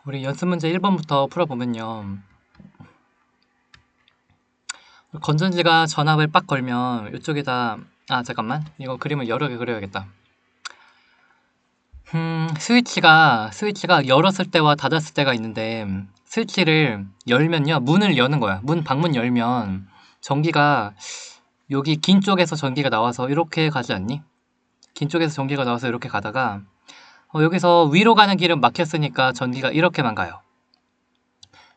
우리 연습 문제 1번부터 풀어보면요. 건전지가 전압을 빡 걸면 이쪽에다 잠깐만 이거 그림을 여러 개 그려야겠다. 스위치가 열었을 때와 닫았을 때가 있는데 스위치를 열면요 문을 여는 거야. 방문 열면 전기가 여기 긴 쪽에서 전기가 나와서 이렇게 가지 않니? 긴 쪽에서 전기가 나와서 이렇게 가다가 여기서 위로 가는 길은 막혔으니까 전기가 이렇게만 가요.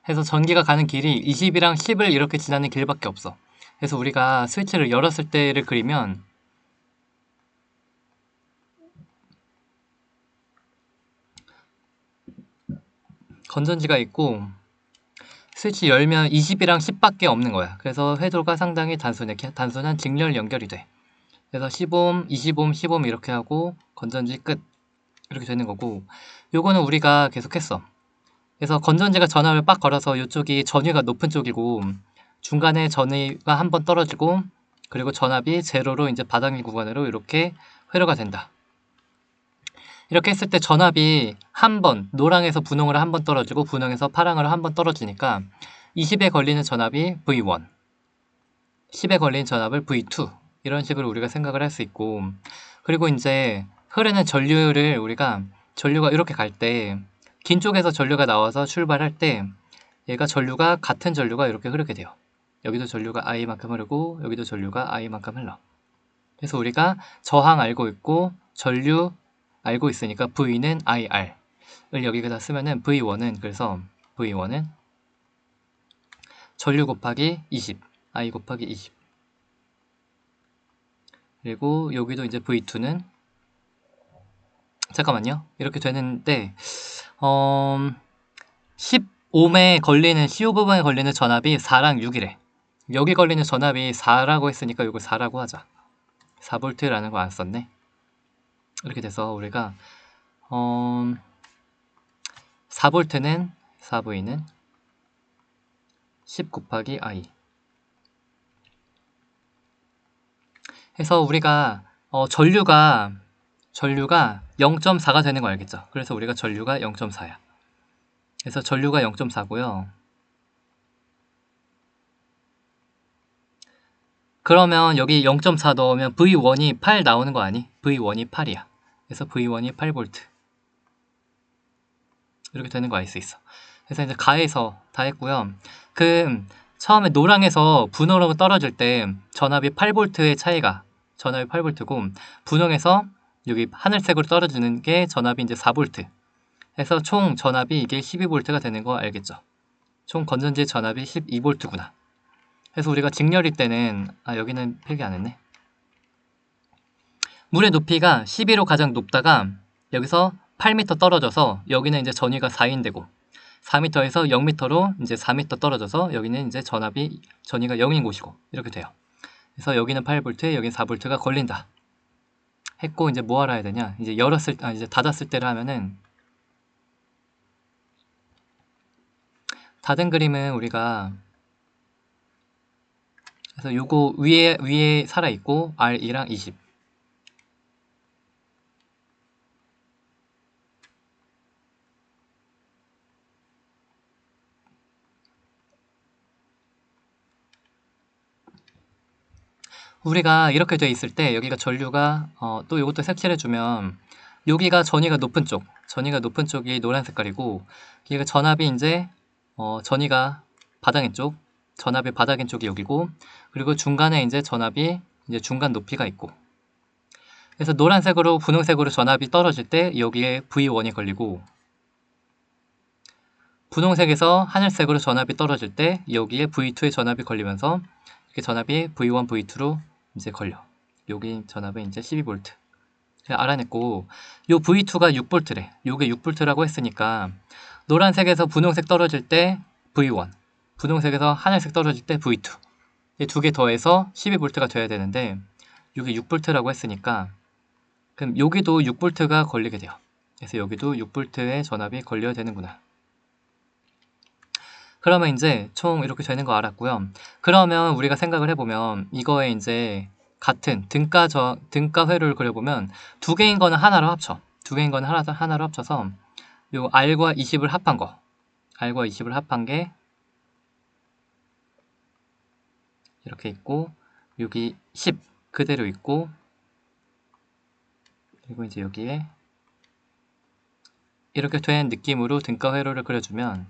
그래서 전기가 가는 길이 20이랑 10을 이렇게 지나는 길밖에 없어. 그래서 우리가 스위치를 열었을 때를 그리면 건전지가 있고 스위치 열면 20이랑 10밖에 없는 거야. 그래서 회로가 상당히 단순한 직렬 연결이 돼. 그래서 10옴, 20옴, 10옴 이렇게 하고 건전지 끝 이렇게 되는 거고, 요거는 우리가 계속 했어. 그래서 건전지가 전압을 빡 걸어서 이쪽이 전위가 높은 쪽이고 중간에 전위가 한번 떨어지고 그리고 전압이 제로로 이제 바닥 구간으로 이렇게 회로가 된다. 이렇게 했을 때 전압이 한 번, 노랑에서 분홍으로 한 번 떨어지고 분홍에서 파랑으로 한 번 떨어지니까 20에 걸리는 전압이 V1, 10에 걸리는 전압을 V2 이런 식으로 우리가 생각을 할 수 있고, 그리고 이제 흐르는 전류를 전류가 이렇게 갈 때 긴 쪽에서 전류가 나와서 출발할 때 얘가 같은 전류가 이렇게 흐르게 돼요. 여기도 전류가 I만큼 흐르고 여기도 전류가 I만큼 흘러. 그래서 우리가 저항 알고 있고 전류 알고 있으니까 V는 IR을 여기다 쓰면은 그래서 V1은 전류 곱하기 20, I 곱하기 20. 그리고 여기도 이제 V2는 잠깐만요. 이렇게 되는데 10옴에 걸리는 CO 부분에 걸리는 전압이 4랑 6이래. 여기 걸리는 전압이 4라고 했으니까 이걸 4라고 하자. 4V라는 거 안 썼네. 이렇게 돼서 우리가 4V는 4V는 10 곱하기 I 해서 우리가 전류가 0.4가 되는 거 알겠죠? 그래서 우리가 전류가 0.4야. 그래서 전류가 0.4고요. 그러면 여기 0.4 넣으면 V1이 8 나오는 거 아니? V1이 8이야. 그래서 V1이 8V 이렇게 되는 거 알 수 있어. 그래서 이제 가해서 다 했고요. 처음에 노랑에서 분홍으로 떨어질 때 전압이 8V의 차이가 전압이 8V고 분홍에서 여기 하늘색으로 떨어지는 게 전압이 이제 4V. 해서 총 전압이 이게 12V가 되는 거 알겠죠? 총 건전지의 전압이 12V구나. 그래서 우리가 직렬일 때는 여기는 필기 안 했네. 물의 높이가 12로 가장 높다가 여기서 8m 떨어져서 여기는 이제 전위가 4인되고 4m에서 0m로 이제 4m 떨어져서 여기는 이제 전위가 0인 곳이고 이렇게 돼요. 그래서 여기는 8V, 여기는 4V가 걸린다. 했고 이제 뭐 알아야 되냐? 이제 이제 닫았을 때를 하면은 닫은 그림은 우리가 그래서 요거 위에 살아 있고 R2랑 20. 우리가 이렇게 돼 있을 때 여기가 전류가 또 이것도 색칠해 주면 여기가 전위가 높은 쪽이 노란 색깔이고 여기가 전압이 이제 전위가 바닥인 쪽, 전압이 바닥인 쪽이 여기고 그리고 중간에 이제 전압이 이제 중간 높이가 있고 그래서 노란색으로 분홍색으로 전압이 떨어질 때 여기에 V1이 걸리고 분홍색에서 하늘색으로 전압이 떨어질 때 여기에 V2의 전압이 걸리면서 이렇게 전압이 V1, V2로 이제 걸려. 여기 전압은 이제 12V. 알아냈고 요 V2가 6V래. 요게 6V라고 했으니까 노란색에서 분홍색 떨어질 때 V1, 분홍색에서 하늘색 떨어질 때 V2. 이 두 개 더해서 12V가 돼야 되는데 요게 6V라고 했으니까 그럼 여기도 6V가 걸리게 돼요. 그래서 여기도 6V의 전압이 걸려야 되는구나. 그러면 이제 총 이렇게 되는 거 알았고요. 그러면 우리가 생각을 해보면 이거에 이제 같은 등가 회로를 그려보면 두 개인 거는 하나로 합쳐. 두 개인 거는 하나로 합쳐서 요 R과 20을 합한 거. R과 20을 합한 게 이렇게 있고, 여기 10 그대로 있고, 그리고 이제 여기에 이렇게 된 느낌으로 등가 회로를 그려주면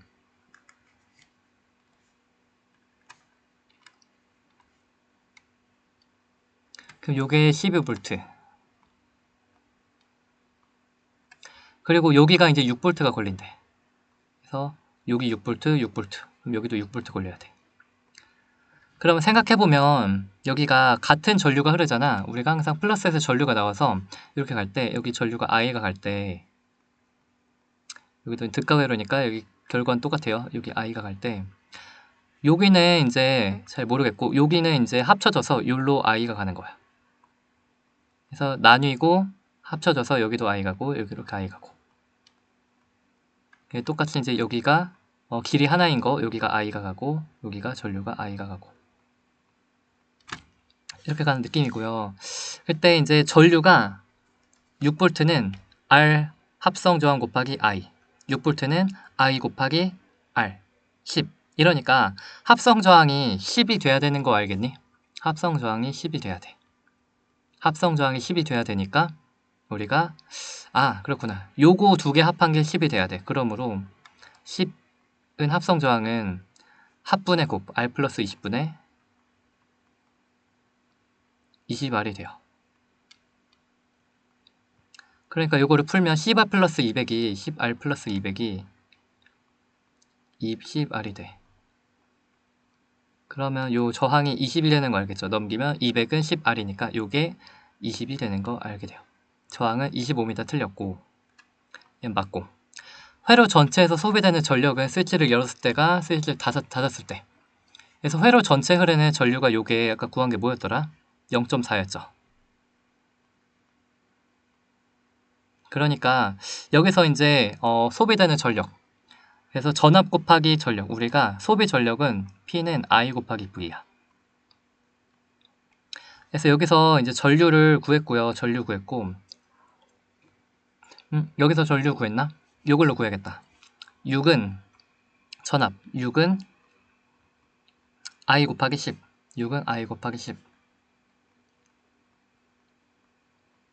그럼 요게 12V 그리고 여기가 이제 6V가 걸린대. 그래서 여기 6V, 6V 그럼 여기도 6V 걸려야 돼. 그러면 생각해보면 여기가 같은 전류가 흐르잖아. 우리가 항상 플러스에서 전류가 나와서 이렇게 갈 때 여기 전류가 I가 갈 때 여기도 등가 회로니까 여기 결과는 똑같아요. 여기 I가 갈 때 여기는 이제 잘 모르겠고 여기는 이제 합쳐져서 여기로 I가 가는 거야. 그래서 나뉘고 합쳐져서 여기도 I 가고 여기 이렇게 I 가고 똑같이 이제 여기가 길이 하나인 거 여기가 I가 가고 여기가 전류가 I가 가고 이렇게 가는 느낌이고요. 그때 이제 전류가 6V는 R 합성 저항 곱하기 I 6V는 I 곱하기 R 10 이러니까 합성 저항이 10이 돼야 되는 거 알겠니? 합성 저항이 10이 돼야 돼. 합성 저항이 10이 돼야 되니까 우리가 그렇구나. 요거 두 개 합한 게 10이 돼야 돼. 그러므로 10은 합성 저항은 합분의 곱 R 플러스 20분의 20R이 돼요. 그러니까 요거를 풀면 10R 플러스 200이 10R 플러스 200이 20R이 돼. 그러면 요 저항이 20이 되는 거 알겠죠? 넘기면 200은 10R이니까 요게 20이 되는 거 알게 돼요. 저항은 25m 틀렸고 얘는 맞고 회로 전체에서 소비되는 전력은 스위치를 열었을 때가 스위치를 닫았을 때. 그래서 회로 전체 흐르는 전류가 요게 아까 구한 게 뭐였더라? 0.4였죠. 그러니까 여기서 이제 소비되는 전력. 그래서 전압 곱하기 전력. 우리가 소비 전력은 P는 I 곱하기 V야. 그래서 여기서 이제 전류를 구했고요. 전류 구했고 여기서 전류 구했나? 요걸로 구해야겠다. 6은 전압. 6은 I 곱하기 10. 6은 I 곱하기 10.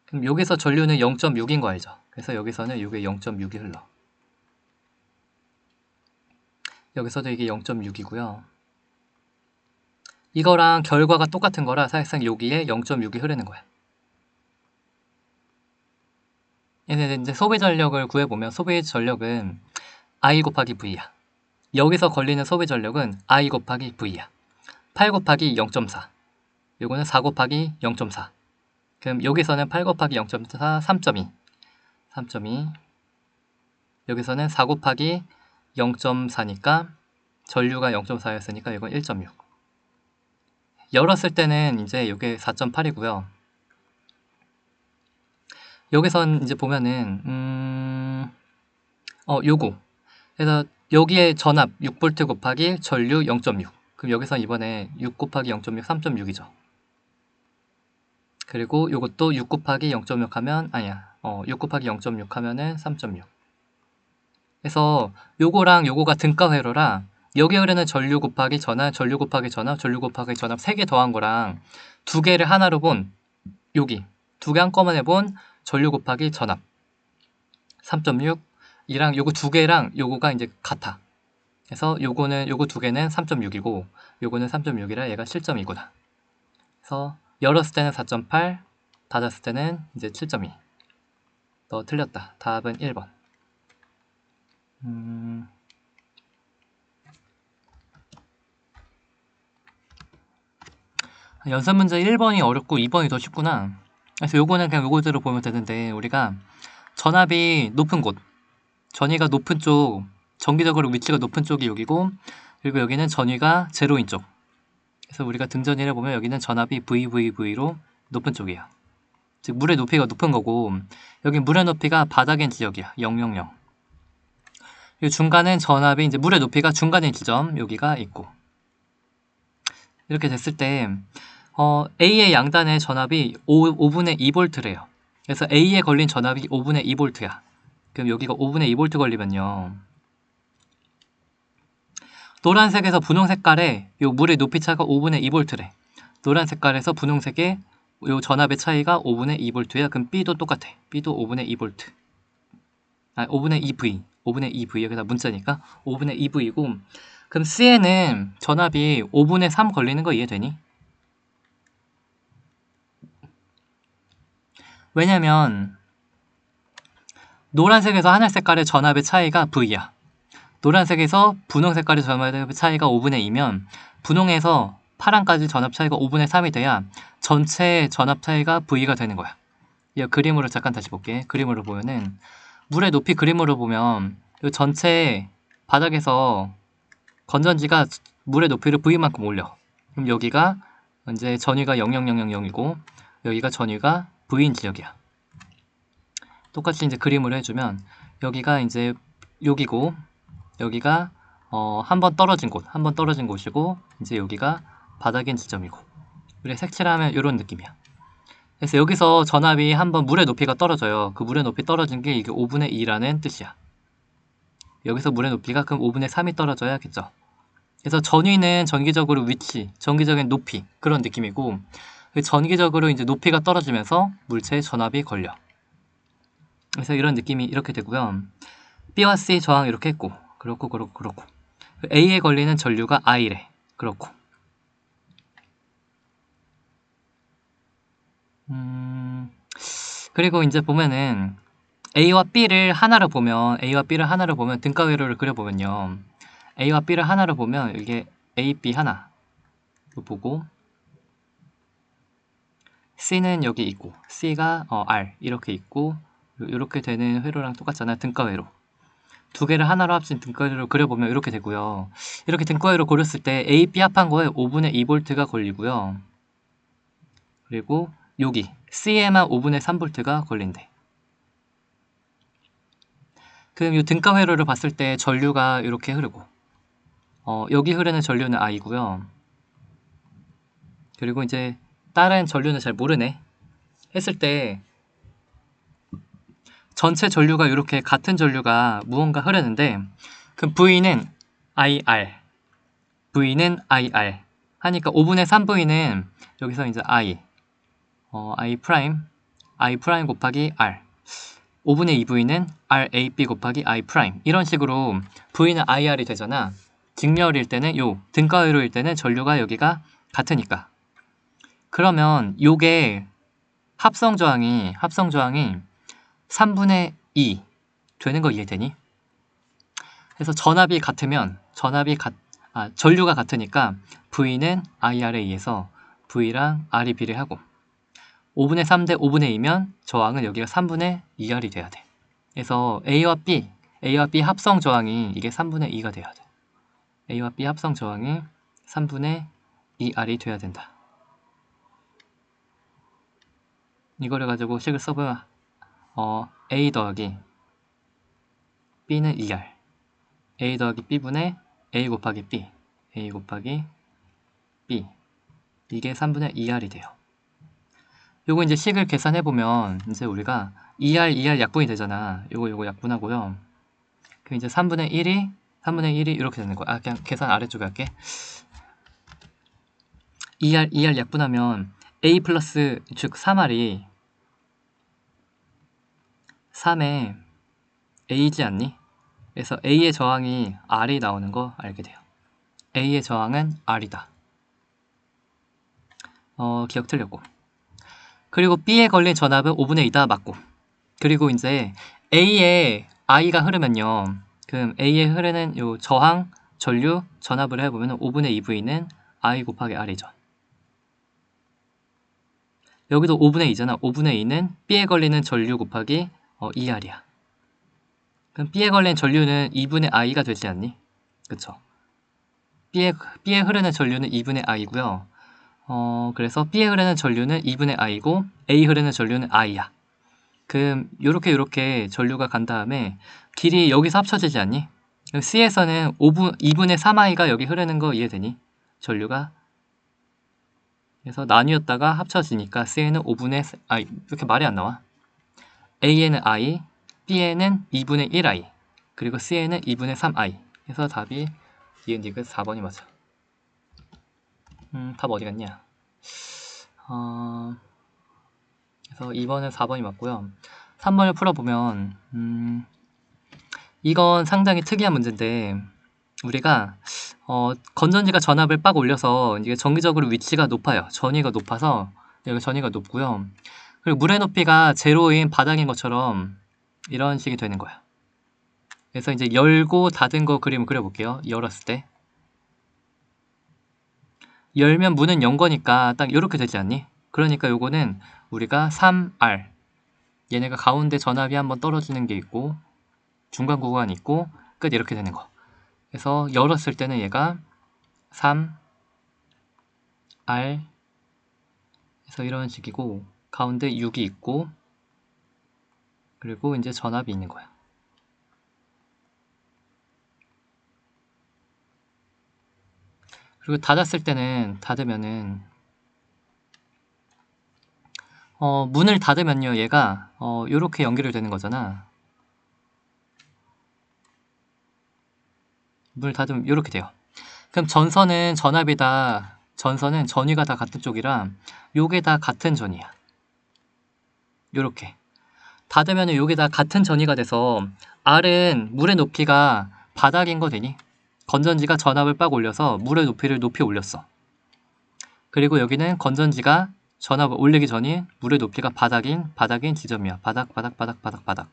그럼 여기서 전류는 0.6인 거 알죠? 그래서 여기서는 이게 0.6이 흘러. 여기서도 이게 0.6이고요. 이거랑 결과가 똑같은 거라 사실상 여기에 0.6이 흐르는 거야. 얘는 이제 소비 전력을 구해보면 소비 전력은 I 곱하기 V야. 여기서 걸리는 소비 전력은 I 곱하기 V야. 8 곱하기 0.4. 요거는 4 곱하기 0.4. 그럼 여기서는 8 곱하기 0.4, 3.2. 3.2. 여기서는 4 곱하기 0.4니까 전류가 0.4였으니까 이건 1.6. 열었을 때는 이제 이게 4.8이고요. 여기선 이제 보면은 요거. 그래서 여기에 전압 6V 곱하기 전류 0.6. 그럼 여기선 이번에 6 곱하기 0.6, 3.6이죠. 그리고 요것도 6 곱하기 0.6 하면 6 곱하기 0.6 하면은 3.6. 그래서 요거랑 요거가 등가 회로라 여기 흐르는 전류 곱하기 전압, 전류 곱하기 전압, 전류 곱하기 전압 3개 더한 거랑 두 개를 하나로 본 여기 두 개 한꺼번에 본 전류 곱하기 전압 3.6 이랑 요거 두 개랑 요거가 이제 같아. 그래서 요거 두 개는 3.6이고 요거는 3.6이라 얘가 7.2구나. 그래서 열었을 때는 4.8, 닫았을 때는 이제 7.2. 너 틀렸다. 답은 1번. 연산 문제 1번이 어렵고 2번이 더 쉽구나. 그래서 요거는 그냥 요거대로 보면 되는데 우리가 전압이 높은 곳, 전위가 높은 쪽, 정기적으로 위치가 높은 쪽이 여기고 그리고 여기는 전위가 제로인 쪽. 그래서 우리가 등전위를 보면 여기는 전압이 VVV로 높은 쪽이야. 즉 물의 높이가 높은 거고 여기 물의 높이가 바닥인 지역이야. 000. 그리고 중간은 전압이 이제 물의 높이가 중간인 지점 여기가 있고 이렇게 됐을 때 A의 양단의 전압이 5분의 2V래요. 그래서 A에 걸린 전압이 5분의 2V야. 그럼 여기가 5분의 2V 걸리면요. 노란색에서 분홍 색깔에 요 물의 높이 차가 5분의 2V래. 노란 색깔에서 분홍색에 요 전압의 차이가 5분의 2V야. 그럼 B도 똑같아. B도 5분의 2V. 5분의 2V. 5분의 2V. 여기다 문자니까 5분의 2V고, 그럼 C에는 전압이 5분의 3 걸리는 거 이해되니? 왜냐면 노란색에서 하늘 색깔의 전압의 차이가 V야. 노란색에서 분홍 색깔의 전압의 차이가 5분의 2면 분홍에서 파란까지 전압 차이가 5분의 3이 돼야 전체 전압 차이가 V가 되는 거야. 이 그림으로 잠깐 다시 볼게. 그림으로 보면은 물의 높이 그림으로 보면 이 전체 바닥에서 건전지가 물의 높이를 V만큼 올려. 그럼 여기가 이제 전위가 0,0,0,0이고 여기가 전위가 V인 지역이야. 똑같이 이제 그림으로 해주면 여기가 이제 여기고 여기가 한 번 떨어진 곳이고 이제 여기가 바닥인 지점이고, 그래 색칠하면 이런 느낌이야. 그래서 여기서 전압이 한번 물의 높이가 떨어져요. 그 물의 높이 떨어진 게 이게 5분의 2라는 뜻이야. 여기서 물의 높이가 그럼 5분의 3이 떨어져야겠죠. 그래서 전위는 전기적으로 위치, 전기적인 높이 그런 느낌이고, 전기적으로 이제 높이가 떨어지면서 물체의 전압이 걸려. 그래서 이런 느낌이 이렇게 되고요. B와 C 저항 이렇게 했고, 그렇고. A에 걸리는 전류가 I래. 그렇고. 그리고 이제 보면은 A와 B를 하나로 보면 등가 회로를 그려보면요. A와 B를 하나로 보면 이게 A, B 하나 보고, C는 여기 있고 C가 R 이렇게 있고, 이렇게 되는 회로랑 똑같잖아요. 등가 회로. 두 개를 하나로 합친 등가회로 그려보면 이렇게 되고요. 이렇게 등가회로 그렸을 때 A, B 합한 거에 5분의 2V가 걸리고요. 그리고 여기 C에만 5분의 3V가 걸린대. 그럼 이 등가회로를 봤을 때 전류가 이렇게 흐르고, 여기 흐르는 전류는 I고요. 그리고 이제 다른 전류는 잘 모르네 했을 때 전체 전류가 이렇게 같은 전류가 무언가 흐르는데, 그럼 V는 IR, V는 IR 하니까 5분의 3V는 여기서 이제 I 프라임 곱하기 R, 5분의 2V는 RAB 곱하기 I 프라임, 이런 식으로 V는 IR이 되잖아. 직렬일 때는 요 등가회로일 때는 전류가 여기가 같으니까. 그러면 요게 합성 저항이 3분의 2 되는 거 이해되니? 그래서 전압이 같으면 전류가 같으니까 V는 IR에 의해서 V랑 R이 비례하고, 5분의 3 대 5분의 2면 저항은 여기가 3분의 2R이 돼야 돼. 그래서 A와 B 합성 저항이 이게 3분의 2가 돼야 돼. A와 B 합성 저항이 3분의 2R이 돼야 된다. 이거를 가지고 식을 써보면 A 더하기 B는 2R, A 더하기 B분의 A 곱하기 B, A 곱하기 B, 이게 3분의 2R이 돼요. 요거 이제 식을 계산해보면 이제 우리가 2R 약분이 되잖아. 요거 약분하고요. 그 이제 3분의 1이 이렇게 되는 거야. 그냥 계산 아래쪽에 할게. 2R 약분하면 A 플러스 즉 3R이 3에 A이지 않니? 그래서 A의 저항이 R이 나오는 거 알게 돼요. A의 저항은 R이다. 기억 틀렸고. 그리고 B에 걸린 전압은 5분의 2다 맞고. 그리고 이제 A에 I가 흐르면요. 그럼 A에 흐르는 요 저항, 전류, 전압을 해보면 5분의 2V는 I 곱하기 R이죠. 여기도 5분의 2잖아. 5분의 2는 B에 걸리는 전류 곱하기 2R이야. 그럼 B에 걸린 전류는 2분의 I가 되지 않니? 그쵸? B에 흐르는 전류는 2분의 I고요. 그래서 B에 흐르는 전류는 2분의 I고 A 흐르는 전류는 I야. 그럼 요렇게 전류가 간 다음에 길이 여기서 합쳐지지 않니? 그럼 C에서는 2분의 3I가 여기 흐르는 거 이해되니? 전류가. 그래서 나뉘었다가 합쳐지니까 C에는 5분의 이렇게 말이 안 나와. A에는 I, B에는 2분의 1i, 그리고 C에는 2분의 3i. 그래서 답이 니은 디귿 4번이 맞아. 답 어디 갔냐? 그래서 2번은 4번이 맞고요. 3번을 풀어보면 이건 상당히 특이한 문제인데, 우리가 건전지가 전압을 빡 올려서 이게 정기적으로 위치가 높아요. 전위가 높아서 여기 전위가 높고요. 그리고 물의 높이가 제로인 바닥인 것처럼 이런 식이 되는 거야. 그래서 이제 열고 닫은 거 그림을 그려볼게요. 열었을 때 열면 문은 연 거니까 딱 이렇게 되지 않니? 그러니까 요거는 우리가 3R, 얘네가 가운데 전압이 한번 떨어지는 게 있고 중간 구간이 있고 끝 이렇게 되는 거. 그래서 열었을 때는 얘가 3R, 그래서 이런 식이고 가운데 6이 있고 그리고 이제 전압이 있는 거야. 그리고 닫았을 때는 닫으면은 문을 닫으면요 얘가 요렇게 연결이 되는 거잖아. 문을 닫으면 요렇게 돼요. 그럼 전선은 전압이 다 전선은 전위가 다 같은 쪽이라 요게 다 같은 전이야. 요렇게 닫으면 요게 다 같은 전위가 돼서 R은 물의 높이가 바닥인 거 되니? 건전지가 전압을 빡 올려서 물의 높이를 높이 올렸어. 그리고 여기는 건전지가 전압을 올리기 전이 물의 높이가 바닥인 지점이야. 바닥.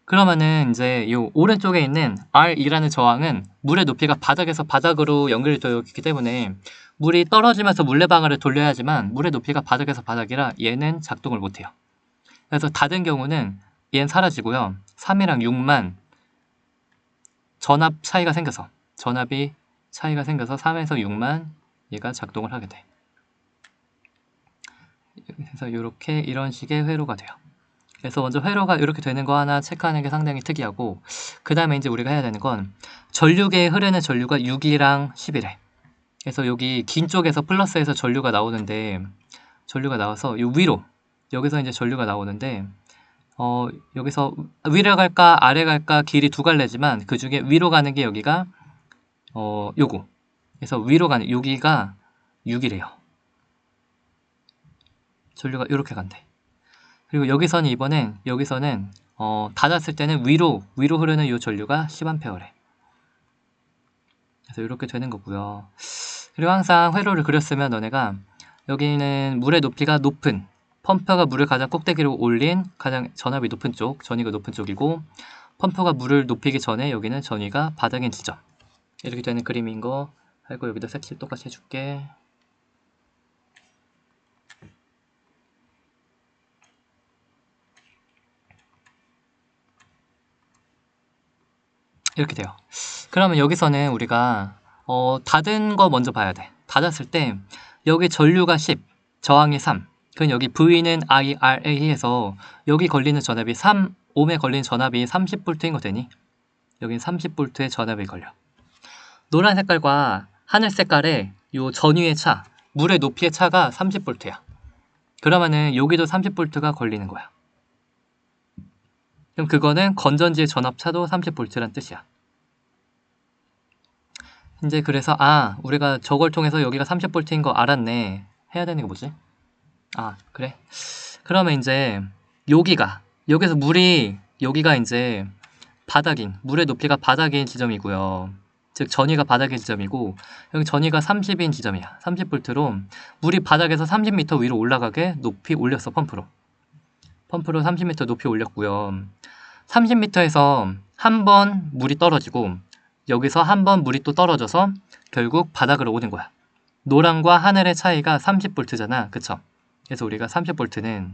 그러면은 이제 요 오른쪽에 있는 R이라는 저항은 물의 높이가 바닥에서 바닥으로 연결이 되어 있기 때문에 물이 떨어지면서 물레방아를 돌려야 하지만 물의 높이가 바닥에서 바닥이라 얘는 작동을 못해요. 그래서 닫은 경우는 얘는 사라지고요. 3이랑 6만 전압 차이가 생겨서 전압이 차이가 생겨서 3에서 6만 얘가 작동을 하게 돼. 그래서 이렇게 이런 식의 회로가 돼요. 그래서 먼저 회로가 이렇게 되는 거 하나 체크하는 게 상당히 특이하고 그 다음에 이제 우리가 해야 되는 건 전류계에 흐르는 전류가 6이랑 10이래. 그래서 여기 긴 쪽에서 플러스에서 전류가 나오는데 전류가 나와서 요 위로 여기서 이제 전류가 나오는데 여기서 위로 갈까 아래 갈까 길이 두 갈래지만 그 중에 위로 가는 게 여기가 요거. 그래서 위로 가는 여기가 6이래요. 전류가 이렇게 간대. 그리고 여기서는 이번엔 여기서는 닫았을 때는 위로 흐르는 이 전류가 10A래. 그래서 이렇게 되는 거고요. 그리고 항상 회로를 그렸으면 너네가 여기는 물의 높이가 높은 펌프가 물을 가장 꼭대기로 올린 가장 전압이 높은 쪽, 전위가 높은 쪽이고 펌프가 물을 높이기 전에 여기는 전위가 바닥인 지점. 이렇게 되는 그림인 거 알고 여기다 색칠 똑같이 해줄게. 이렇게 돼요. 그러면 여기서는 우리가 닫은 거 먼저 봐야 돼. 닫았을 때 여기 전류가 10, 저항이 3. 그럼 여기 V는 IRA 해서 여기 걸리는 전압이 3옴에 걸리는 전압이 30V인 거 되니? 여기는 30V의 전압이 걸려. 노란 색깔과 하늘 색깔의 요 전위의 차, 물의 높이의 차가 30V야. 그러면은 여기도 30V가 걸리는 거야. 그럼 그거는 건전지의 전압차도 30V란 뜻이야. 이제 그래서 우리가 저걸 통해서 여기가 30V인 거 알았네. 해야 되는 게 뭐지? 그래. 그러면 이제 여기서 물이 여기가 이제 물의 높이가 바닥인 지점이고요. 즉 전위가 바닥인 지점이고 여기 전위가 30인 지점이야. 30V로 물이 바닥에서 30m 위로 올라가게 높이 올렸어. 펌프로 30m 높이 올렸고요. 30m에서 한 번 물이 떨어지고 여기서 한 번 물이 또 떨어져서 결국 바닥으로 오는 거야. 노랑과 하늘의 차이가 30V잖아. 그쵸? 그래서 우리가 30V는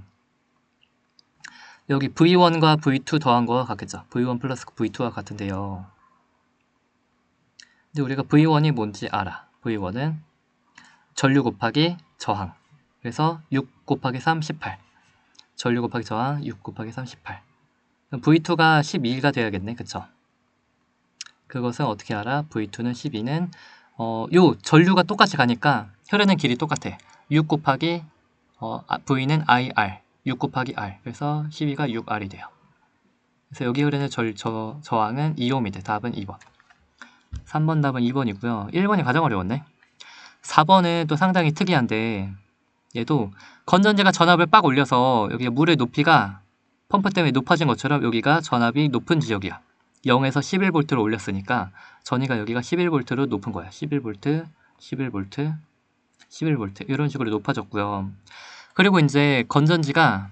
여기 V1과 V2 더한 거와 같겠죠. V1 플러스 V2와 같은데요. 근데 우리가 V1이 뭔지 알아. V1은 전류 곱하기 저항. 그래서 6 곱하기 3, 18. 전류 곱하기 저항 6 곱하기 3, 18. 그럼 V2가 12가 돼야겠네. 그쵸? 그것은 어떻게 알아? V2는 12는 요 전류가 똑같이 가니까 흐르는 길이 똑같아. 6 곱하기 V는 IR 6 곱하기 R. 그래서 12가 6R이 돼요. 그래서 여기 흐르는 저항은 2옴이 돼. 답은 2번. 3번 답은 2번이고요. 1번이 가장 어려웠네. 4번은 또 상당히 특이한데 얘도 건전지가 전압을 빡 올려서 여기 물의 높이가 펌프 때문에 높아진 것처럼 여기가 전압이 높은 지역이야. 0에서 11V로 올렸으니까 전위가 여기가 11V로 높은 거야. 11V, 11V, 11V 이런 식으로 높아졌고요. 그리고 이제 건전지가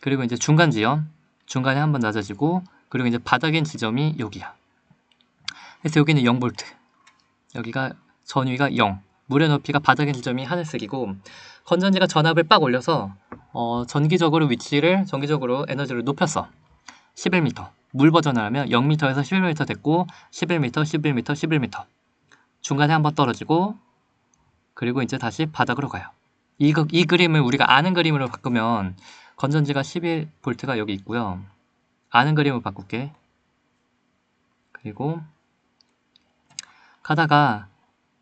그리고 이제 중간 지점, 중간에 한번 낮아지고 그리고 이제 바닥인 지점이 여기야. 그래서 여기는 0V, 여기가 전위가 0, 물의 높이가 바닥인 지점이 하늘색이고 건전지가 전압을 빡 올려서 전기적으로 에너지를 높였어. 11m. 물 버전을 하면 0m에서 11m 됐고 11m, 11m, 11m. 중간에 한번 떨어지고 그리고 이제 다시 바닥으로 가요. 이 그림을 우리가 아는 그림으로 바꾸면 건전지가 11V가 여기 있고요. 아는 그림을 바꿀게. 그리고 가다가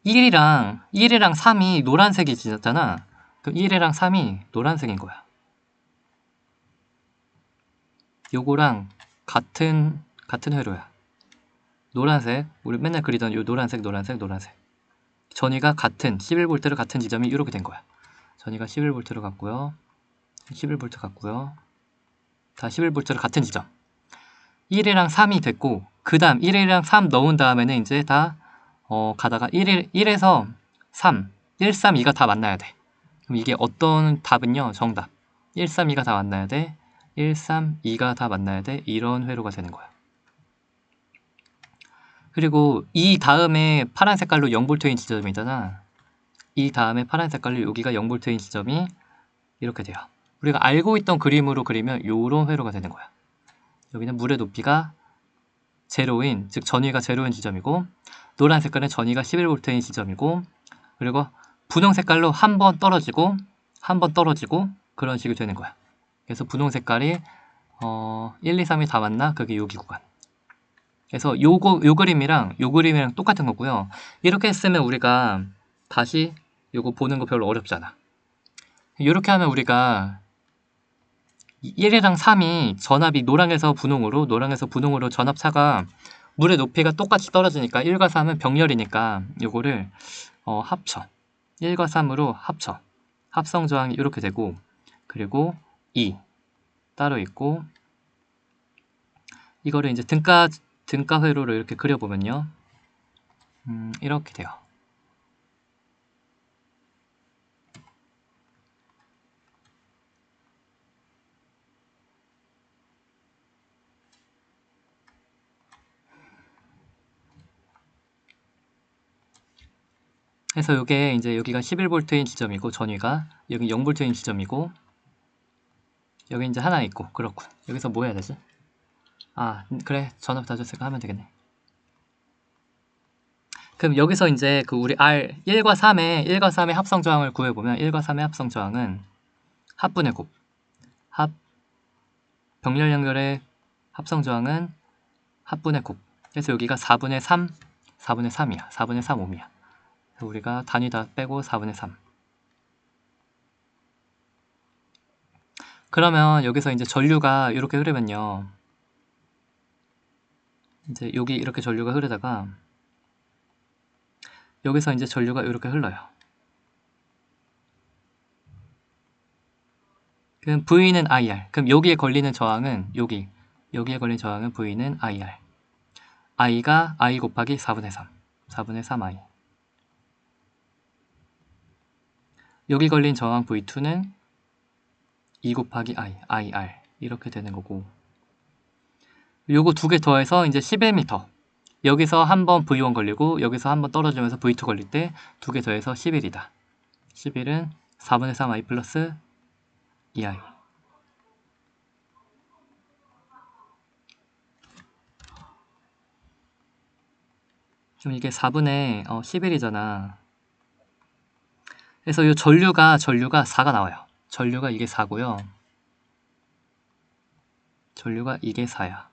1이랑 3이 노란색이잖아. 그럼 1이랑 3이 노란색인 거야. 요거랑 같은 회로야. 노란색, 우리 맨날 그리던 요 노란색. 전위가 같은 11V로 같은 지점이 이렇게 된 거야. 전위가 11V로 갔고요. 11V 갔고요. 다 11V로 같은 지점. 1이랑 3이 됐고 그 다음 1이랑 3 넣은 다음에는 이제 다 가다가 1에서 3, 1, 3, 2가 다 만나야 돼. 그럼 이게 어떤 답은요? 정답. 1, 3, 2가 다 만나야 돼. 1, 3, 2가 다 만나야 돼. 이런 회로가 되는 거야. 그리고 이 다음에 파란 색깔로 0V인 지점이잖아. 이 다음에 파란 색깔로 여기가 0V인 지점이 이렇게 돼요. 우리가 알고 있던 그림으로 그리면 요런 회로가 되는 거야. 여기는 물의 높이가 제로인, 즉 전위가 제로인 지점이고 노란 색깔은 전위가 11V인 지점이고 그리고 분홍 색깔로 한 번 떨어지고 그런 식이 되는 거야. 그래서 분홍 색깔이 1, 2, 3이 다 맞나? 그게 여기 구간. 그래서 요 그림이랑 똑같은 거고요. 이렇게 했으면 우리가 다시 요거 보는 거 별로 어렵잖아. 이렇게 하면 우리가 1이랑 3이 전압이 노랑에서 분홍으로 전압차가 물의 높이가 똑같이 떨어지니까 1과 3은 병렬이니까 요거를 합쳐. 1과 3으로 합쳐. 합성 저항이 이렇게 되고 그리고 2 따로 있고 이거를 이제 등가 회로로 이렇게 그려보면요. 이렇게 돼요. 그래서 이게 이제 여기가 11V인 지점이고 전위가 여기 0V인 지점이고 여기 이제 하나 있고 그렇군. 여기서 뭐 해야 되지? 아 그래 전압 다졌으니까 하면 되겠네. 그럼 여기서 이제 그 우리 R 1과 3의 합성 저항을 구해보면 1과 3의 합성 저항은 합분의 곱 병렬 연결의 합성 저항은 합분의 곱. 그래서 여기가 4분의 3이야. 4분의 3 옴이야. 그래서 우리가 단위 다 빼고 4분의 3. 그러면 여기서 이제 전류가 이렇게 흐르면요. 이제 여기 이렇게 전류가 흐르다가 여기서 이제 전류가 이렇게 흘러요. 그럼 V는 IR. 그럼 여기에 걸리는 저항은 여기에 걸린 저항은 V는 IR. I가 I 곱하기 4분의 3. 4분의 3I. 여기 걸린 저항 V2는 2 곱하기 IR. 이렇게 되는 거고. 요거 두 개 더해서 이제 11m. 여기서 한번 V1 걸리고 여기서 한번 떨어지면서 V2 걸릴 때 두 개 더해서 11이다. 11은 4분의 3I 플러스 2I. 그럼 이게 4분의 11이잖아. 그래서 이 전류가 4가 나와요. 전류가 이게 4고요. 전류가 이게 4야.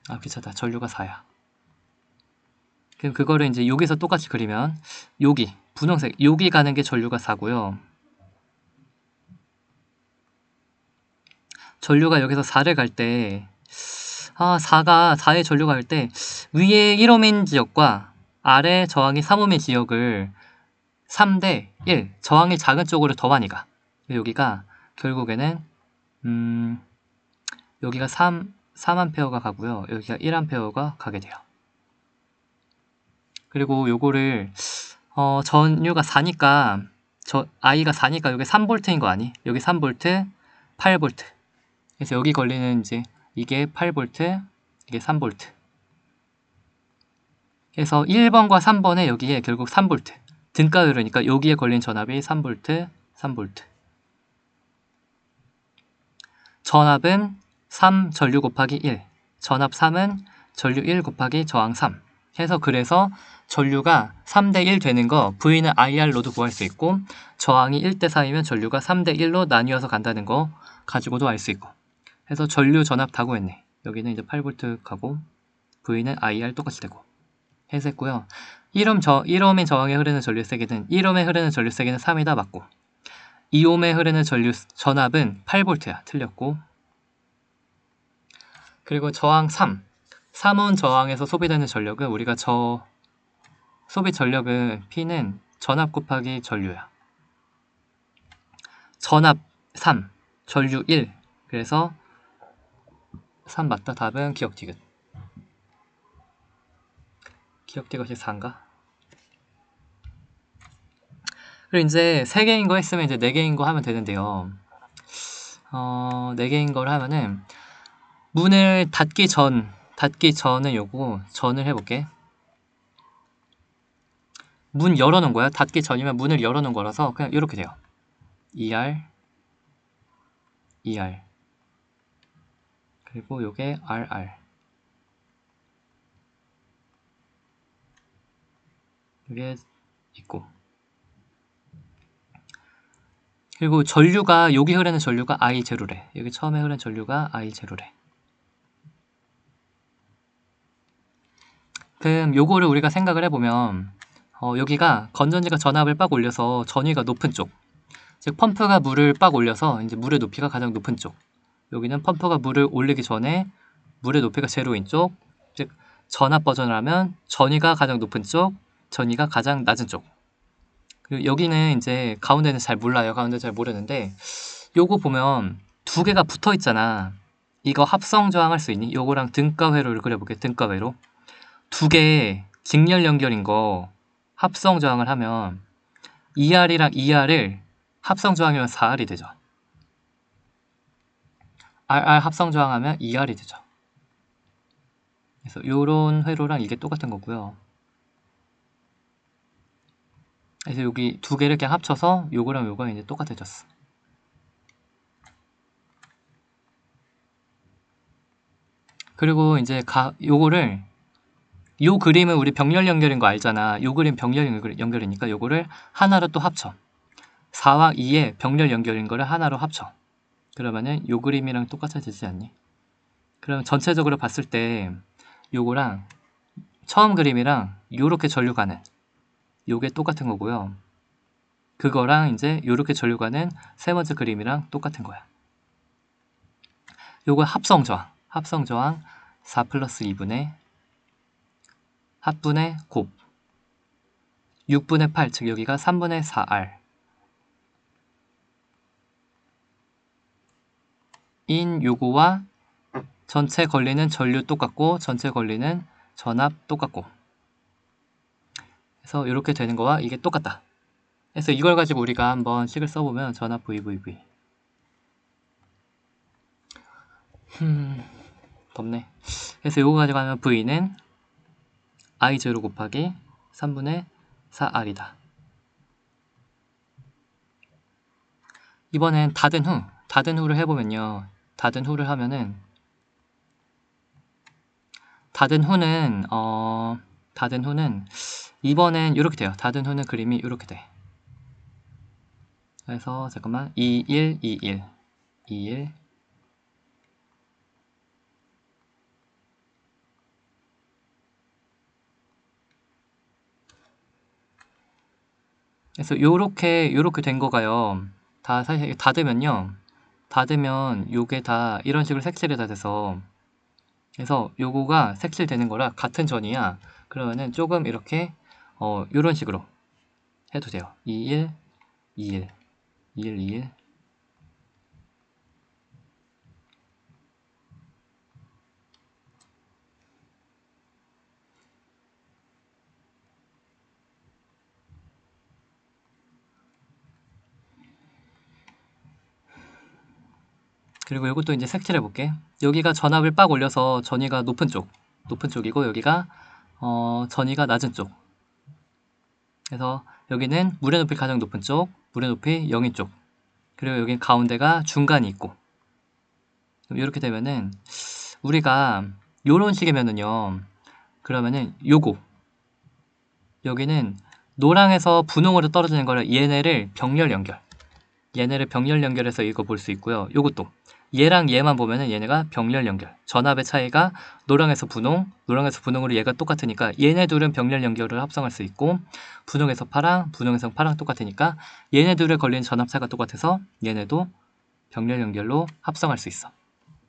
아 귀찮다. 전류가 4야. 그럼 그거를 이제 여기서 똑같이 그리면 여기 분홍색 여기 가는 게 전류가 4고요. 전류가 여기서 4를 갈 때, 4의 전류가 갈 때, 위에 1오멘 지역과 아래 저항이 3오멘 지역을 3대 1, 저항이 작은 쪽으로 더 많이 가. 여기가 결국에는, 여기가 3A 가고요. 여기가 1A 가게 돼요. 그리고 요거를, 전류가 4니까, I가 4니까 여기 3V인 거 아니? 여기 3V, 8V. 그래서 여기 걸리는 이제 이게 8V, 이게 3V. 그래서 1번과 3번에 여기에 결국 3V. 등가 흐르니까 여기에 걸린 전압이 3V, 3V. 전압은 3 전류 곱하기 1. 전압 3은 전류 1 곱하기 저항 3. 해서 그래서 전류가 3대 1 되는 거 V는 IR로도 구할 수 있고 저항이 1대 3이면 전류가 3대 1로 나뉘어서 간다는 거 가지고도 알 수 있고. 해서 전류 전압 다 구했네. 여기는 이제 8V 가고 V는 IR 똑같이 되고 해서 했고요. 1옴의 저항에 흐르는 전류 세기는 1옴에 흐르는 전류 세기는 3이다 맞고 2옴에 흐르는 전류 전압은 8V야 틀렸고 그리고 저항 3온 저항에서 소비되는 전력은 우리가 소비 전력은 P는 전압 곱하기 전류야. 전압 3, 전류 1. 그래서 3 맞다. 답은 기억 디귿. 기억 디귿이 4인가? 그리고 이제 3개인 거 했으면 이제 4개인 거 하면 되는데요. 4개인 걸 하면은 문을 닫기 전은 요거 전을 해볼게. 문 열어놓은 거야. 닫기 전이면 문을 열어놓은 거라서 그냥 이렇게 돼요. ER 그리고 요게 RR 이게 있고 그리고 전류가 여기 흐르는 전류가 I0래. 여기 처음에 흐르는 전류가 I0래. 그럼 요거를 우리가 생각을 해보면 여기가 건전지가 전압을 빡 올려서 전위가 높은 쪽 즉 펌프가 물을 빡 올려서 이제 물의 높이가 가장 높은 쪽 여기는 펌프가 물을 올리기 전에 물의 높이가 제로인 쪽 즉 전압 버전을 하면 전위가 가장 높은 쪽 전위가 가장 낮은 쪽 그리고 여기는 이제 가운데는 잘 몰라요. 가운데 잘 모르는데 요거 보면 두 개가 붙어 있잖아. 이거 합성 저항할 수 있니? 요거랑 등가 회로를 그려볼게. 등가 회로 두 개 직렬 연결인 거 합성 저항을 하면 ER이랑 ER을 합성 저항이면 4R이 되죠. RR 합성 저항하면 2R이 되죠. 그래서 요런 회로랑 이게 똑같은 거고요. 그래서 여기 두 개를 그냥 합쳐서 요거랑 요거 이제 똑같아졌어. 그리고 이제 요거를 요 그림은 우리 병렬 연결인 거 알잖아. 요 그림 병렬 연결이니까 요거를 하나로 또 합쳐. 4와 2의 병렬 연결인 거를 하나로 합쳐. 그러면은 요 그림이랑 똑같아지지 않니? 그럼 전체적으로 봤을 때 요거랑 처음 그림이랑 요렇게 전류 가는 요게 똑같은 거고요. 그거랑 이제 요렇게 전류 가는 세 번째 그림이랑 똑같은 거야. 요거 합성 저항 4 플러스 2분의 합분의 곱 6분의 8, 즉 여기가 3분의 4R 인 요거와 전체 걸리는 전류 똑같고 전체 걸리는 전압 똑같고 그래서 이렇게 되는 거와 이게 똑같다. 그래서 이걸 가지고 우리가 한번 식을 써보면 전압 VVV 덥네. 그래서 이거 가지고 하면 V는 I0 곱하기 3분의 4R이다. 이번엔 닫은 후를 해보면요. 닫은 후를 하면은 닫은 후는 이번엔 이렇게 돼요. 닫은 후는 그림이 이렇게 돼. 그래서 잠깐만 21, 21, 21 그래서 요렇게 된 거가요. 다 사실 닫으면요. 닫으면 요게 다 이런 식으로 색칠이 다 돼서, 그래서 요거가 색칠되는 거라 같은 전이야. 그러면은 조금 이렇게 요런 식으로 해도 돼요. 21, 21, 21, 21. 그리고 이것도 이제 색칠해 볼게. 여기가 전압을 빡 올려서 전위가 높은 쪽이고, 여기가 전위가 낮은 쪽. 그래서 여기는 물의 높이 가장 높은 쪽, 물의 높이 0인 쪽. 그리고 여기 가운데가 중간이 있고. 이렇게 되면은 우리가 요런 식이면은요. 그러면은 요거 여기는 노랑에서 분홍으로 떨어지는 거를 얘네를 병렬 연결해서 이거 볼 수 있고요. 요것도 얘랑 얘만 보면은 얘네가 병렬 연결. 전압의 차이가 노랑에서 분홍으로 얘가 똑같으니까 얘네 둘은 병렬 연결을 합성할 수 있고, 분홍에서 파랑 똑같으니까 얘네 둘에 걸리는 전압 차가 똑같아서 얘네도 병렬 연결로 합성할 수 있어.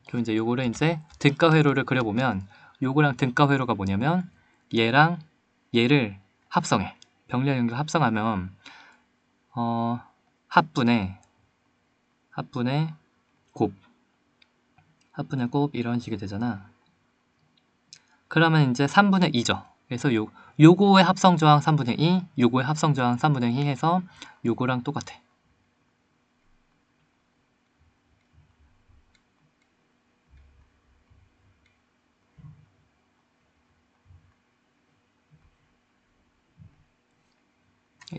그럼 이제 요거를 이제 등가 회로를 그려보면, 요거랑 등가 회로가 뭐냐면 얘랑 얘를 합성해. 병렬 연결 합성하면 합분의 곱 이런 식이 되잖아. 그러면 이제 3분의 2죠. 그래서 요거의 합성 저항 3분의 2, 요거의 합성 저항 3분의 2 해서 요거랑 똑같아.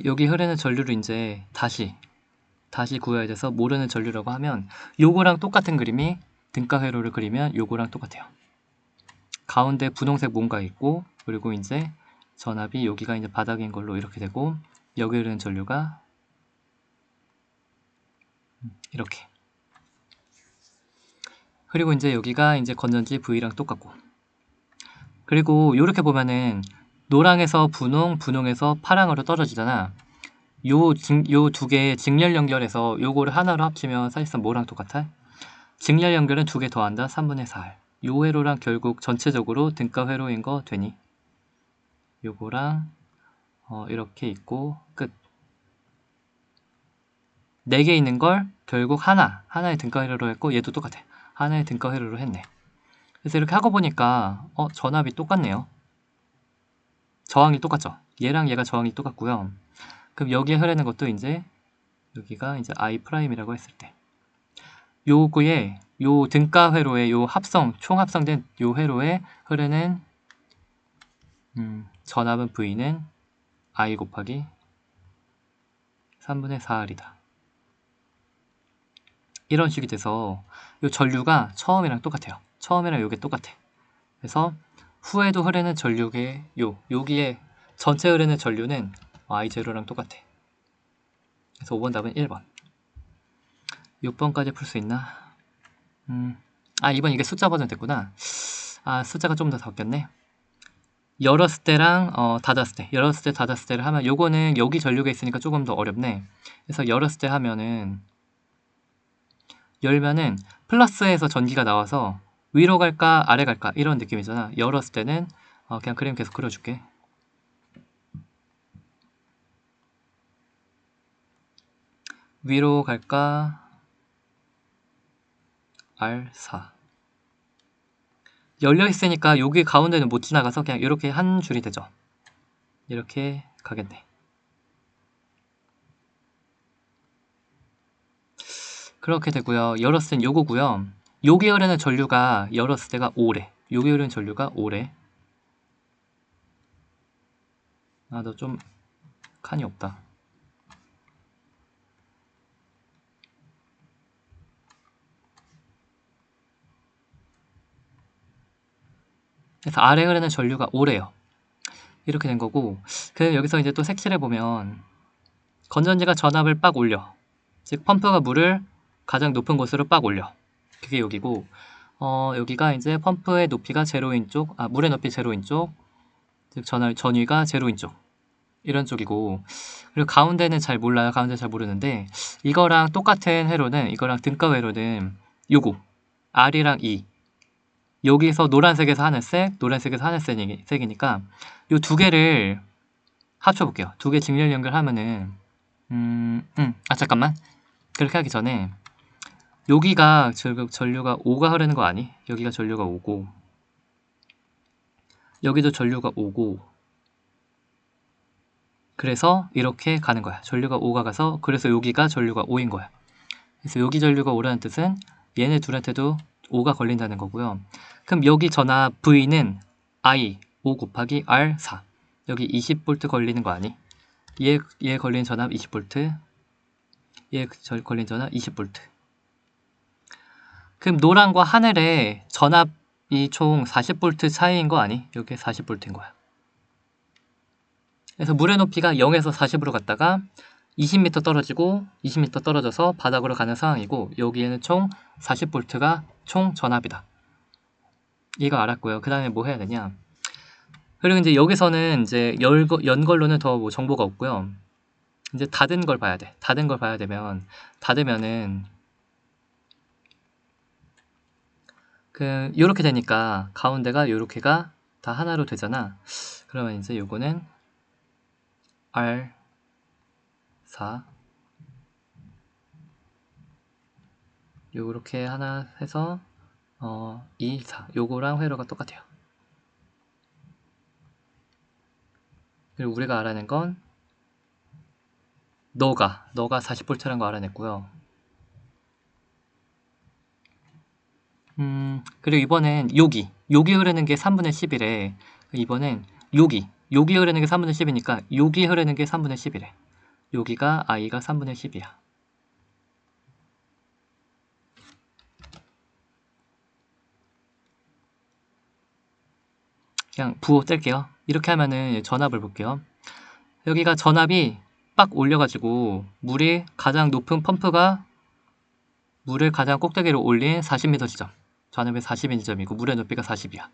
여기 흐르는 전류를 이제 다시 구해야 돼서 모르는 전류라고 하면 요거랑 똑같은 그림이 등가 회로를 그리면 요거랑 똑같아요. 가운데 분홍색 뭔가 있고, 그리고 이제 전압이 여기가 이제 바닥인 걸로 이렇게 되고, 여기 흐르는 전류가 이렇게. 그리고 이제 여기가 이제 건전지 V랑 똑같고. 그리고 이렇게 보면은 노랑에서 분홍에서 파랑으로 떨어지잖아. 요 두 개의 직렬 연결해서 요거를 하나로 합치면 사실상 뭐랑 똑같아? 직렬 연결은 두 개 더한다. 3분의 4R. 요 회로랑 결국 전체적으로 등가 회로인 거 되니? 요거랑 이렇게 있고 끝. 4개 있는 걸 결국 하나의 등가 회로로 했고, 얘도 똑같아. 하나의 등가 회로로 했네. 그래서 이렇게 하고 보니까 전압이 똑같네요. 저항이 똑같죠? 얘랑 얘가 저항이 똑같고요. 그럼 여기에 흐르는 것도 이제 여기가 이제 I'이라고 했을 때 요거에 요 등가 회로에 요 총 합성된 요 회로에 흐르는 전압은 V는 I 곱하기 3분의 4R이다. 이런 식이 돼서 요 전류가 처음이랑 똑같아요. 처음이랑 요게 똑같아. 그래서 후에도 흐르는 전류의 여기에 전체 흐르는 전류는 I0랑 똑같아. 그래서 5번 답은 1번. 6번까지 풀 수 있나? 2번 이게 숫자 버전 됐구나. 숫자가 좀 더 바뀌었네. 열었을 때랑 닫았을 때 닫았을 때를 하면, 요거는 여기 전류가 있으니까 조금 더 어렵네. 그래서 열었을 때 하면은, 열면은 플러스에서 전기가 나와서 위로 갈까 아래 갈까 이런 느낌이잖아. 열었을 때는 그냥 그림 계속 그려줄게. 위로 갈까 R4. 열려 있으니까 여기 가운데는 못 지나가서 그냥 이렇게 한 줄이 되죠. 이렇게 가겠네. 그렇게 되고요. 열었을 땐 요거고요. 여기 흐르는 전류가 열었을 때가 5래. 여기 흐르는 전류가 5래. 너 좀 칸이 없다. 그래서 아래 흐르는 전류가 5래요. 이렇게 된 거고, 그럼 여기서 이제 또 색칠해 보면 건전지가 전압을 빡 올려. 즉 펌프가 물을 가장 높은 곳으로 빡 올려. 그게 여기고, 여기가 이제 펌프의 높이가 제로인 쪽, 물의 높이 제로인 쪽, 즉 전위가 제로인 쪽. 이런 쪽이고, 그리고 가운데는 잘 몰라요. 가운데 잘 모르는데, 이거랑 똑같은 회로는, 이거랑 등가 회로는 요거 R이랑 E, 여기서 노란색에서 하늘색, 노란색에서 하늘색이니까 요 두 개를 합쳐볼게요. 두 개 직렬 연결하면은 잠깐만. 그렇게 하기 전에 여기가 전류가 5가 흐르는 거 아니? 여기가 전류가 5고, 여기도 전류가 5고, 그래서 이렇게 가는 거야. 전류가 5가 가서, 그래서 여기가 전류가 5인 거야. 그래서 여기 전류가 5라는 뜻은 얘네 둘한테도 5가 걸린다는 거고요. 그럼 여기 전압 V는 I 5 곱하기 R 4. 여기 20V 걸리는 거 아니? 얘 걸린 전압 20V, 얘 걸린 전압 20V. 그럼 노란과 하늘의 전압이 총 40V 차이인 거 아니? 여기 40V인 거야. 그래서 물의 높이가 0에서 40으로 갔다가 20m 떨어지고 20m 떨어져서 바닥으로 가는 상황이고, 여기에는 총 40V가 총 전압이다. 이거 알았고요. 그 다음에 뭐 해야 되냐? 그리고 이제 여기서는 이제 연걸로는 더 뭐 정보가 없고요. 이제 닫은 걸 봐야 돼. 닫은 걸 봐야 되면, 닫으면은 요렇게 되니까 가운데가 요렇게가 다 하나로 되잖아. 그러면 이제 요거는 R4, 요렇게 하나 해서 2, 4, 요거랑 회로가 똑같아요. 그리고 우리가 알아낸 건 너가 40V라는 거 알아냈고요. 그리고 이번엔 여기 흐르는 게 3분의 10이래. 이번엔 여기 흐르는 게 3분의 10이니까 여기 흐르는 게 3분의 10이래. 여기가 I가 3분의 10이야. 그냥 부호 뗄게요. 이렇게 하면은 전압을 볼게요. 여기가 전압이 빡 올려가지고 물이 가장 높은 펌프가 물을 가장 꼭대기로 올린 40m 지점, 전압이 40인 지점이고 물의 높이가 40이야.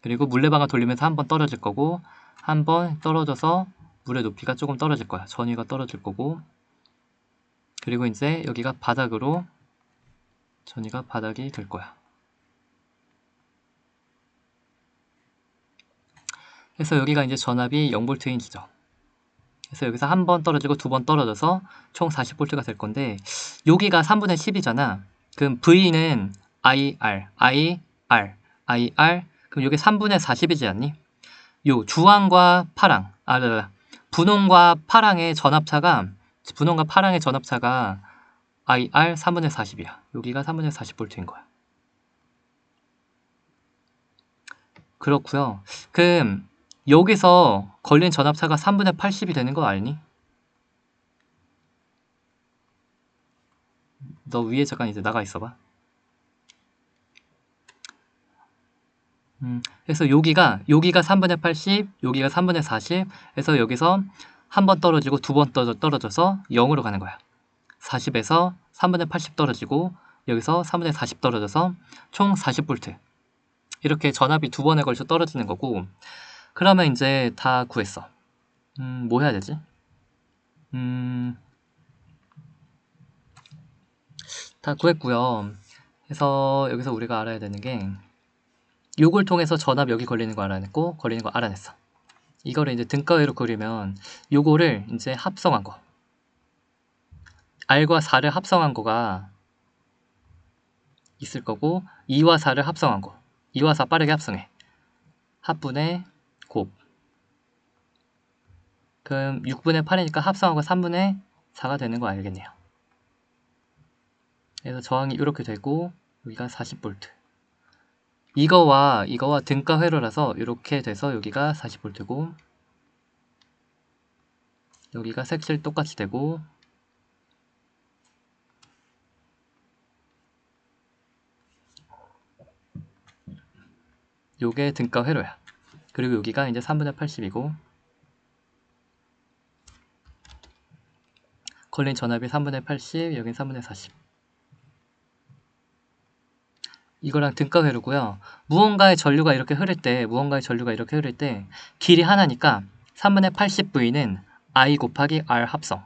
그리고 물레방아 돌리면서 한 번 떨어질 거고, 한 번 떨어져서 물의 높이가 조금 떨어질 거야. 전위가 떨어질 거고, 그리고 이제 여기가 바닥으로 전위가 바닥이 될 거야. 그래서 여기가 이제 전압이 0V인 지점. 그래서 여기서 한 번 떨어지고 두 번 떨어져서 총 40V가 될 건데, 여기가 3분의 10이잖아. 그럼 V는 IR, 그럼 여기 3분의 40이지 않니? 요 주황과 파랑, 분홍과 파랑의 전압차가 IR 3분의 40이야. 여기가 3분의 40V인 거야. 그렇고요. 그럼 여기서 걸린 전압차가 3분의 80이 되는 거 알니? 너 위에 잠깐 이제 나가 있어봐. 그래서 여기가 3분의 80, 여기가 3분의 40, 해서 여기서 한 번 떨어지고 두 번 떨어져서 0으로 가는 거야. 40에서 3분의 80 떨어지고 여기서 3분의 40 떨어져서 총 40V. 이렇게 전압이 두 번에 걸쳐 떨어지는 거고, 그러면 이제 다 구했어. 뭐 해야 되지? 다 구했고요. 그래서 여기서 우리가 알아야 되는 게, 요걸 통해서 전압 여기 걸리는 거 알아냈고, 걸리는 거 알아냈어. 이거를 이제 등가위로 그리면 요거를 이제 합성한 거, R과 4를 합성한 거가 있을 거고, 2와 4를 합성한 거, 2와 4 빠르게 합성해. 합분의 곱. 그럼 6분의 8이니까 합성한 거 3분의 4가 되는 거 알겠네요. 그래서 저항이 이렇게 되고 여기가 40V. 이거와 등가 회로라서 이렇게 돼서 여기가 40V고, 여기가 색실 똑같이 되고, 요게 등가 회로야. 그리고 여기가 이제 3분의 80이고, 걸린 전압이 3분의 80, 여긴 3분의 40. 이거랑 등가 회로고요. 무언가의 전류가 이렇게 흐를 때 길이 하나니까 3분의 80v는 i 곱하기 r 합성,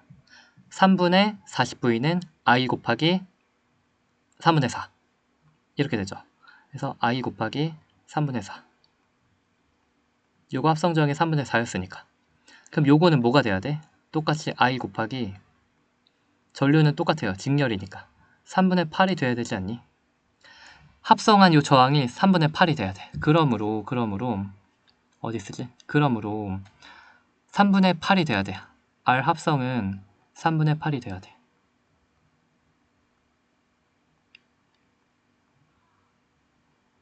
3분의 40v는 i 곱하기 3분의 4 이렇게 되죠. 그래서 i 곱하기 3분의 4, 요거 합성 조항이 3분의 4였으니까 그럼 요거는 뭐가 돼야 돼? 똑같이 i 곱하기 전류는 똑같아요. 직렬이니까 3분의 8이 돼야 되지 않니? 합성한 요 저항이 3분의 8이 돼야 돼. 그러므로 어디 쓰지? 그러므로 3분의 8이 돼야 돼. R 합성은 3분의 8이 돼야 돼.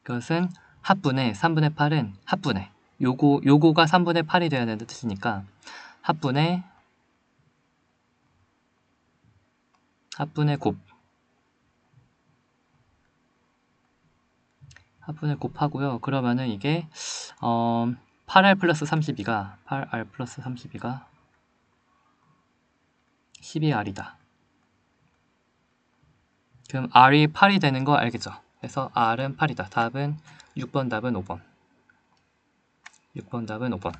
그것은 합분의 3분의 8은 합분의 요거가 3분의 8이 돼야 되는 뜻이니까 합분의 곱하고요. 그러면은 이게 8R 플러스 32가 12R이다. 그럼 R이 8이 되는 거 알겠죠? 그래서 R은 8이다. 답은 6번 답은 5번. 6번 답은 5번.